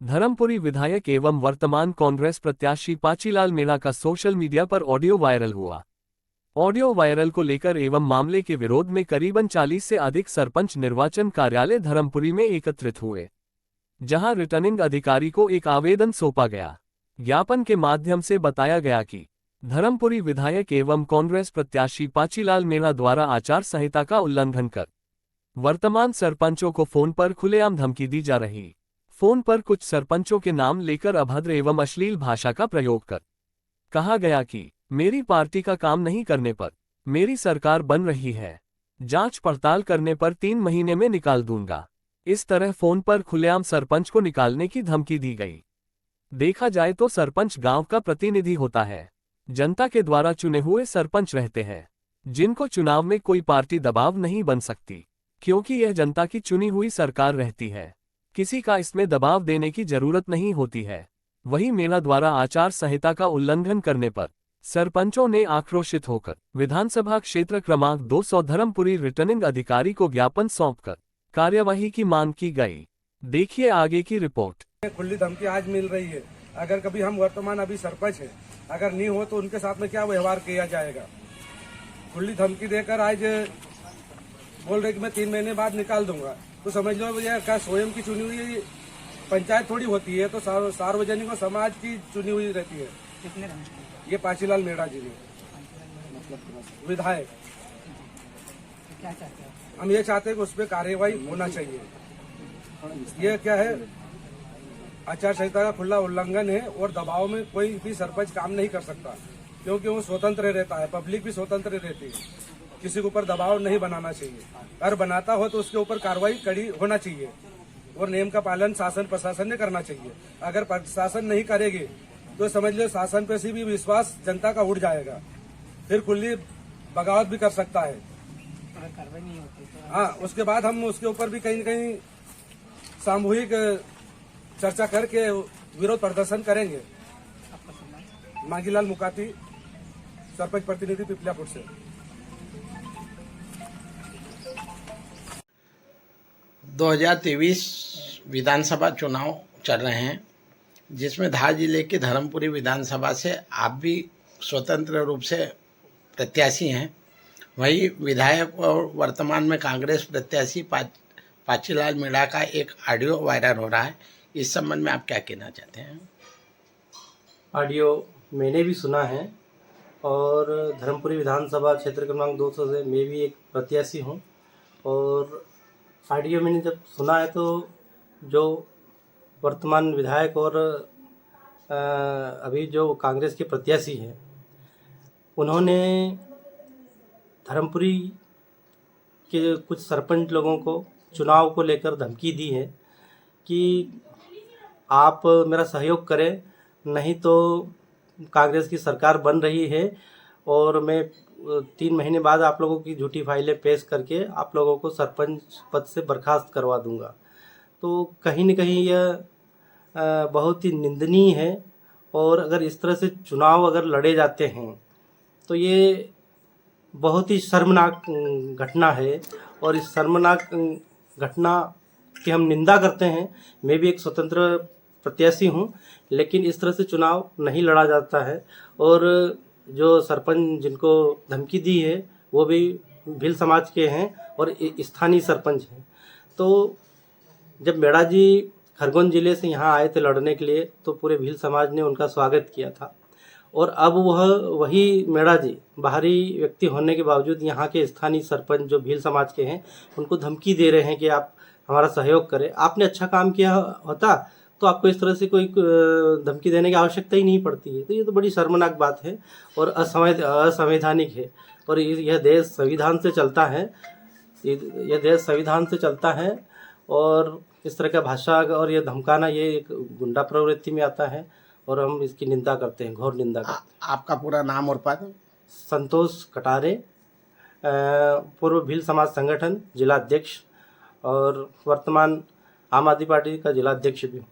धर्मपुरी विधायक एवं वर्तमान कांग्रेस प्रत्याशी पाचीलाल मीणा का सोशल मीडिया पर ऑडियो वायरल हुआ। ऑडियो वायरल को लेकर एवं मामले के विरोध में करीबन 40 से अधिक सरपंच निर्वाचन कार्यालय धर्मपुरी में एकत्रित हुए, जहां रिटर्निंग अधिकारी को एक आवेदन सौंपा गया। ज्ञापन के माध्यम से बताया गया कि धर्मपुरी विधायक एवं कांग्रेस प्रत्याशी पाचीलाल मीणा द्वारा आचार संहिता का उल्लंघन कर वर्तमान सरपंचों को फोन पर खुलेआम धमकी दी जा रही। फोन पर कुछ सरपंचों के नाम लेकर अभद्र एवं अश्लील भाषा का प्रयोग कर कहा गया कि मेरी पार्टी का काम नहीं करने पर मेरी सरकार बन रही है, जांच पड़ताल करने पर 3 महीने में निकाल दूंगा। इस तरह फोन पर खुलेआम सरपंच को निकालने की धमकी दी गई। देखा जाए तो सरपंच गांव का प्रतिनिधि होता है, जनता के द्वारा चुने हुए सरपंच रहते हैं, जिनको चुनाव में कोई पार्टी दबाव नहीं बन सकती, क्योंकि यह जनता की चुनी हुई सरकार रहती है। किसी का इसमें दबाव देने की जरूरत नहीं होती है। वहीं मीणा द्वारा आचार संहिता का उल्लंघन करने पर सरपंचों ने आक्रोशित होकर विधानसभा क्षेत्र क्रमांक 200 धर्मपुरी रिटर्निंग अधिकारी को ज्ञापन सौंपकर कार्यवाही की मांग की गई। देखिए आगे की रिपोर्ट। खुली धमकी आज मिल रही है। अगर कभी हम वर्तमान अभी सरपंच हैं, अगर नहीं हो तो उनके साथ में क्या व्यवहार किया जाएगा। खुली धमकी देकर आज बोल रहे कि मैं 3 महीने बाद निकाल दूंगा, तो समझ लो भैया क्या स्वयं की चुनी हुई पंचायत थोड़ी होती है, तो सार्वजनिक समाज की चुनी हुई रहती है। कितने ये पाचीलाल मीणा जी ने विधायक। क्या चाहते हैं? हम ये चाहते हैं कि उस पर कार्यवाही होना चाहिए। ये क्या है, आचार संहिता का खुला उल्लंघन है और दबाव में कोई भी सरपंच काम नहीं कर सकता, क्योंकि वो स्वतंत्र रहता है, पब्लिक भी स्वतंत्र रहती है। किसी के ऊपर दबाव नहीं बनाना चाहिए। अगर बनाता हो तो उसके ऊपर कार्रवाई कड़ी होना चाहिए और नियम का पालन शासन प्रशासन ने करना चाहिए। अगर प्रशासन नहीं करेगी तो समझ लो शासन पे से भी विश्वास जनता का उड़ जाएगा, फिर खुली बगावत भी कर सकता है। अगर कार्रवाई नहीं होती तो हाँ, उसके बाद हम उसके ऊपर भी कहीं न कहीं सामूहिक चर्चा करके विरोध प्रदर्शन करेंगे। आपका सम्मान। मांगीलाल मुकाती, सरपंच प्रतिनिधि पिपलियापुर से। 2023 विधानसभा चुनाव चल रहे हैं, जिसमें धार जिले के धर्मपुरी विधानसभा से आप भी स्वतंत्र रूप से प्रत्याशी हैं। वही विधायक और वर्तमान में कांग्रेस प्रत्याशी पाचीलाल मीणा का एक ऑडियो वायरल हो रहा है। इस संबंध में आप क्या कहना चाहते हैं? ऑडियो मैंने भी सुना है और धर्मपुरी विधानसभा क्षेत्र क्रमांक 200 से मैं भी एक प्रत्याशी हूँ। और ऑडियो मैंने जब सुना है तो जो वर्तमान विधायक और अभी जो कांग्रेस के प्रत्याशी हैं, उन्होंने धर्मपुरी के कुछ सरपंच लोगों को चुनाव को लेकर धमकी दी है कि आप मेरा सहयोग करें, नहीं तो कांग्रेस की सरकार बन रही है और मैं 3 महीने बाद आप लोगों की झूठी फाइलें पेश करके आप लोगों को सरपंच पद से बर्खास्त करवा दूंगा। तो कहीं न कहीं यह बहुत ही निंदनीय है। और अगर इस तरह से चुनाव अगर लड़े जाते हैं तो ये बहुत ही शर्मनाक घटना है और इस शर्मनाक घटना की हम निंदा करते हैं। मैं भी एक स्वतंत्र प्रत्याशी हूँ, लेकिन इस तरह से चुनाव नहीं लड़ा जाता है। और जो सरपंच जिनको धमकी दी है वो भी भील समाज के हैं और स्थानीय सरपंच हैं। तो जब मीणा जी खरगोन जिले से यहाँ आए थे लड़ने के लिए, तो पूरे भील समाज ने उनका स्वागत किया था। और अब वही मीणा जी बाहरी व्यक्ति होने के बावजूद यहाँ के स्थानीय सरपंच जो भील समाज के हैं, उनको धमकी दे रहे हैं कि आप हमारा सहयोग करें। आपने अच्छा काम किया होता तो आपको इस तरह से कोई धमकी देने की आवश्यकता ही नहीं पड़ती है। तो ये तो बड़ी शर्मनाक बात है और असंवैधानिक है। और यह देश संविधान से चलता है, यह देश संविधान से चलता है। और इस तरह का भाषा और ये धमकाना ये एक गुंडा प्रवृत्ति में आता है और हम इसकी निंदा करते हैं, घोर निंदा करते हैं। आपका पूरा नाम और पद? संतोष कटारे, पूर्व भील समाज संगठन जिला अध्यक्ष और वर्तमान आम आदमी पार्टी का जिला अध्यक्ष भी हूँ।